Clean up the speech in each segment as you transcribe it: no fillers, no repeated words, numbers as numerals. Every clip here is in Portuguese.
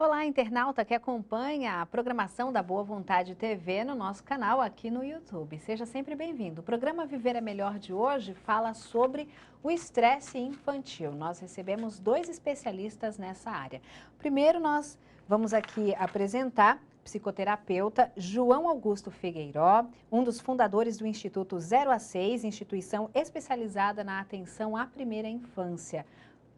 Olá, internauta que acompanha a programação da Boa Vontade TV no nosso canal aqui no YouTube. Seja sempre bem-vindo. O programa Viver é Melhor de hoje fala sobre o estresse infantil. Nós recebemos dois especialistas nessa área. Primeiro, nós vamos aqui apresentar o psicoterapeuta João Augusto Figueiró, um dos fundadores do Instituto 0 a 6, instituição especializada na atenção à primeira infância.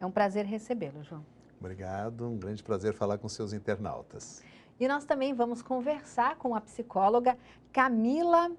É um prazer recebê-lo, João. Obrigado, um grande prazer falar com seus internautas. E nós também vamos conversar com a psicóloga Camila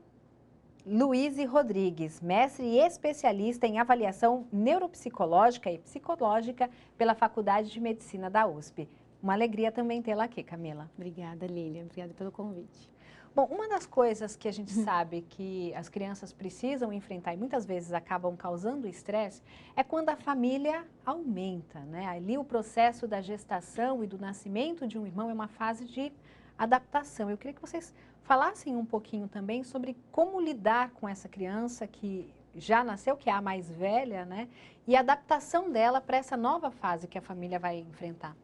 Luiz Rodrigues, mestre e especialista em avaliação neuropsicológica e psicológica pela Faculdade de Medicina da USP. Uma alegria também tê-la aqui, Camila. Obrigada, Lília. Obrigada pelo convite. Bom, uma das coisas que a gente sabe que as crianças precisam enfrentar e muitas vezes acabam causando estresse é quando a família aumenta, né? Ali o processo da gestação e do nascimento de um irmão é uma fase de adaptação. Eu queria que vocês falassem um pouquinho também sobre como lidar com essa criança que já nasceu, que é a mais velha, né? E a adaptação dela para essa nova fase que a família vai enfrentar.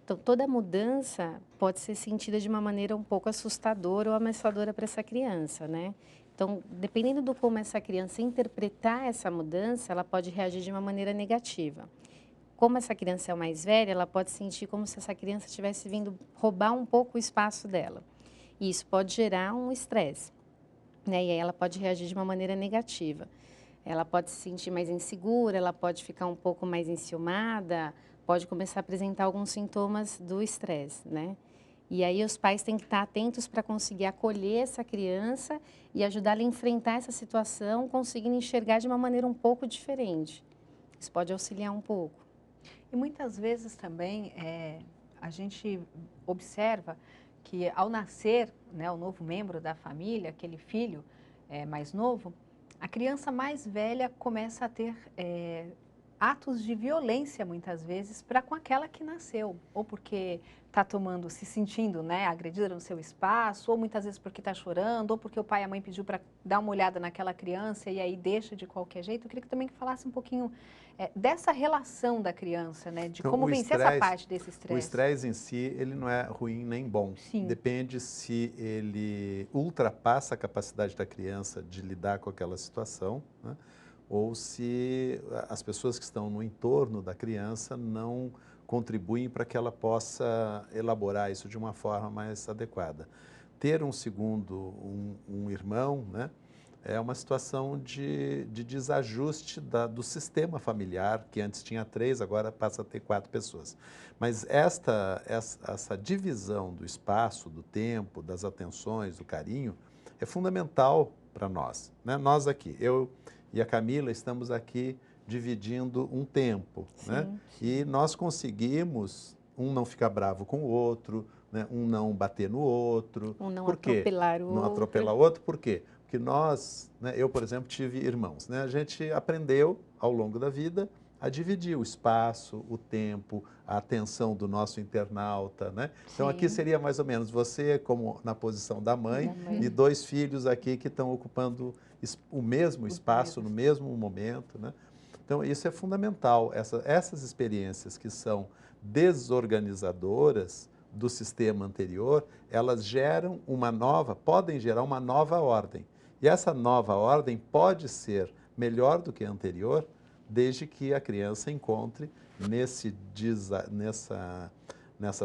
Então, toda mudança pode ser sentida de uma maneira um pouco assustadora ou ameaçadora para essa criança, né? Então, dependendo do como essa criança interpretar essa mudança, ela pode reagir de uma maneira negativa. Como essa criança é a mais velha, ela pode sentir como se essa criança estivesse vindo roubar um pouco o espaço dela. E isso pode gerar um estresse, né? E aí ela pode reagir de uma maneira negativa. Ela pode se sentir mais insegura, ela pode ficar um pouco mais enciumada, pode começar a apresentar alguns sintomas do estresse, né? E aí os pais têm que estar atentos para conseguir acolher essa criança e ajudá-la a enfrentar essa situação, conseguindo enxergar de uma maneira um pouco diferente. Isso pode auxiliar um pouco. E muitas vezes também a gente observa que ao nascer, né, o novo membro da família, aquele filho mais novo, a criança mais velha começa a ter atos de violência muitas vezes para com aquela que nasceu, ou porque está se sentindo, né, agredida no seu espaço, ou muitas vezes porque está chorando, ou porque o pai e a mãe pediu para dar uma olhada naquela criança e aí deixa de qualquer jeito. Eu queria que também falasse um pouquinho dessa relação da criança, né, de Então, como vencer essa parte desse o estresse. estresse em si, ele não é ruim nem bom. Sim. Depende se ele ultrapassa a capacidade da criança de lidar com aquela situação, né? Ou se as pessoas que estão no entorno da criança não contribuem para que ela possa elaborar isso de uma forma mais adequada. Ter um segundo, um irmão, né, é uma situação de desajuste do sistema familiar, que antes tinha 3, agora passa a ter 4 pessoas. Mas essa divisão do espaço, do tempo, das atenções, do carinho, é fundamental para nós, né? Nós aqui, eu e a Camila, estamos aqui dividindo um tempo, né? E nós conseguimos não ficar bravo com o outro, né? Um não bater no outro. Um não Por quê? atropelar o Não outro. atropelar o outro, por quê? Porque nós, né, eu, por exemplo, tive irmãos, né? A gente aprendeu ao longo da vida a dividir o espaço, o tempo, a atenção do nosso internauta, né? Então aqui seria mais ou menos você como na posição da mãe e 2 filhos aqui que estão ocupando o mesmo espaço no mesmo momento, né? Então isso é fundamental, essas experiências que são desorganizadoras do sistema anterior, elas podem gerar uma nova ordem. E essa nova ordem pode ser melhor do que a anterior, desde que a criança encontre nessa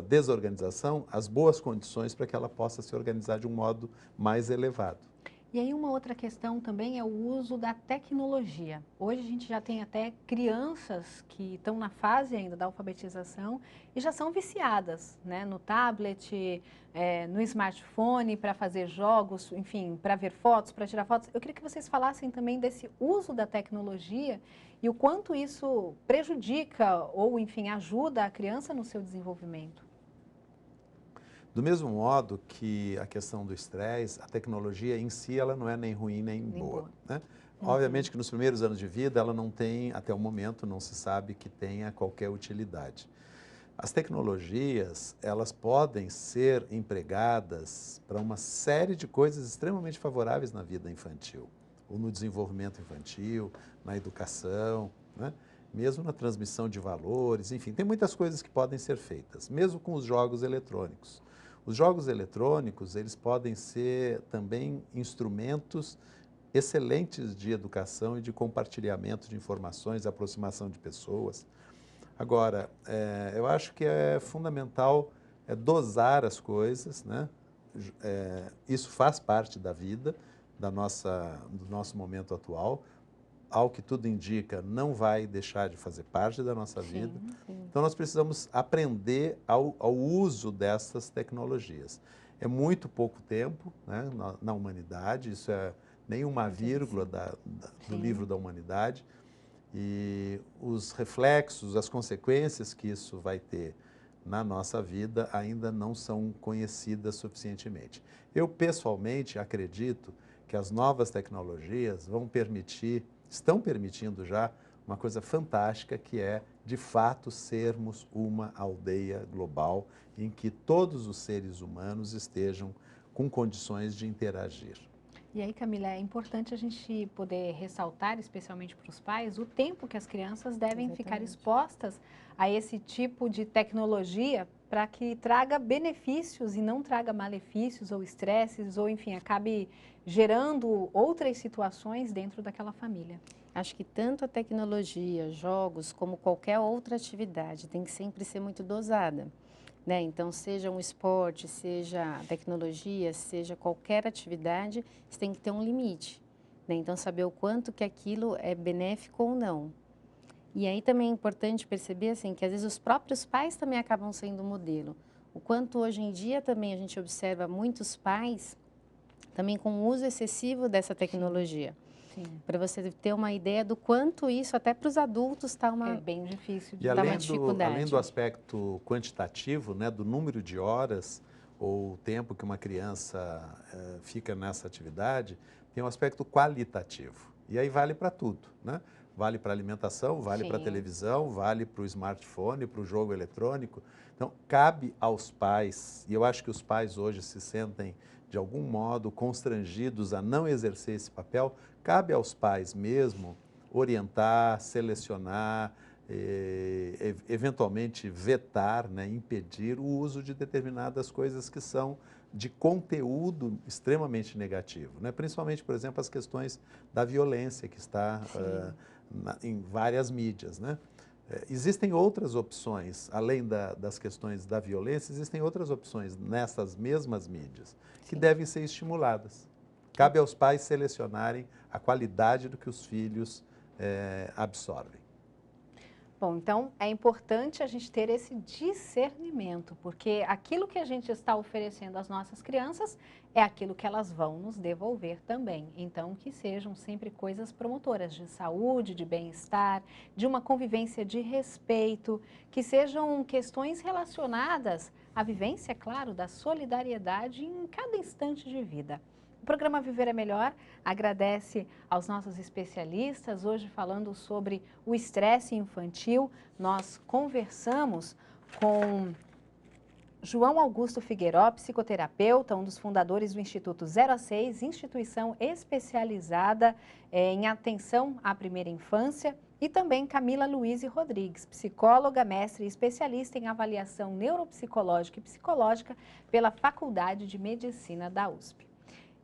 desorganização as boas condições para que ela possa se organizar de um modo mais elevado. E aí uma outra questão também é o uso da tecnologia. Hoje a gente já tem até crianças que estão na fase ainda da alfabetização e já são viciadas, né, no tablet, no smartphone para fazer jogos, enfim, para ver fotos, para tirar fotos. Eu queria que vocês falassem também desse uso da tecnologia e o quanto isso prejudica ou, enfim, ajuda a criança no seu desenvolvimento. Do mesmo modo que a questão do estresse, a tecnologia em si, ela não é nem ruim nem boa, né? Obviamente que nos primeiros anos de vida ela não tem, até o momento, não se sabe que tenha qualquer utilidade. As tecnologias, elas podem ser empregadas para uma série de coisas extremamente favoráveis na vida infantil, ou no desenvolvimento infantil, na educação, né? mesmo na transmissão de valores, enfim, tem muitas coisas que podem ser feitas, mesmo com os jogos eletrônicos. Os jogos eletrônicos, eles podem ser também instrumentos excelentes de educação e de compartilhamento de informações, aproximação de pessoas. Agora, eu acho que é fundamental dosar as coisas, né? Isso faz parte da vida, do nosso momento atual. Ao que tudo indica, não vai deixar de fazer parte da nossa vida. Sim. Então, nós precisamos aprender ao uso dessas tecnologias. É muito pouco tempo, né, na humanidade, isso é nem uma vírgula do livro da humanidade. E os reflexos, as consequências que isso vai ter na nossa vida ainda não são conhecidas suficientemente. Eu, pessoalmente, acredito que as novas tecnologias estão permitindo já uma coisa fantástica, que é, de fato, sermos uma aldeia global em que todos os seres humanos estejam com condições de interagir. E aí, Camila, é importante a gente poder ressaltar, especialmente para os pais, o tempo que as crianças devem ficar expostas a esse tipo de tecnologia para que traga benefícios e não traga malefícios ou estresses ou, enfim, acabe gerando outras situações dentro daquela família. Acho que tanto a tecnologia, jogos, como qualquer outra atividade tem que sempre ser muito dosada, né? Então, seja um esporte, seja tecnologia, seja qualquer atividade, você tem que ter um limite, né? Então, saber o quanto que aquilo é benéfico ou não. E aí também é importante perceber assim, que às vezes os próprios pais também acabam sendo modelo. O quanto hoje em dia também a gente observa muitos pais também com o uso excessivo dessa tecnologia. Para você ter uma ideia do quanto isso, até para os adultos, está é bem difícil de E dar uma dificuldade. além do aspecto quantitativo, né, do número de horas ou tempo que uma criança fica nessa atividade, tem um aspecto qualitativo. E aí vale para tudo, né? Vale para alimentação, vale para televisão, vale para o smartphone, para o jogo eletrônico. Então, cabe aos pais, e eu acho que os pais hoje se sentem, de algum modo, constrangidos a não exercer esse papel, cabe aos pais mesmo orientar, selecionar, eventualmente vetar, né, impedir o uso de determinadas coisas que são de conteúdo extremamente negativo, né? Principalmente, por exemplo, as questões da violência que está em várias mídias, né? Existem outras opções, além das questões da violência, existem outras opções nessas mesmas mídias que devem ser estimuladas. Cabe aos pais selecionarem a qualidade do que os filhos absorvem. Bom, então é importante a gente ter esse discernimento, porque aquilo que a gente está oferecendo às nossas crianças é aquilo que elas vão nos devolver também. Então, que sejam sempre coisas promotoras de saúde, de bem-estar, de uma convivência de respeito, que sejam questões relacionadas à vivência, claro, da solidariedade em cada instante de vida. O programa Viver é Melhor agradece aos nossos especialistas, hoje falando sobre o estresse infantil. Nós conversamos com João Augusto Figueiró, psicoterapeuta, um dos fundadores do Instituto 0 a 6, instituição especializada em atenção à primeira infância, e também Camila Luiz Rodrigues, psicóloga, mestre e especialista em avaliação neuropsicológica e psicológica pela Faculdade de Medicina da USP.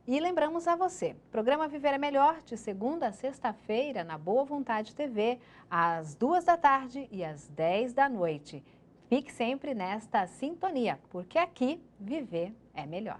E lembramos a você, programa Viver é Melhor, de segunda a sexta-feira, na Boa Vontade TV, às 2 da tarde e às 10 da noite. Fique sempre nesta sintonia, porque aqui viver é melhor.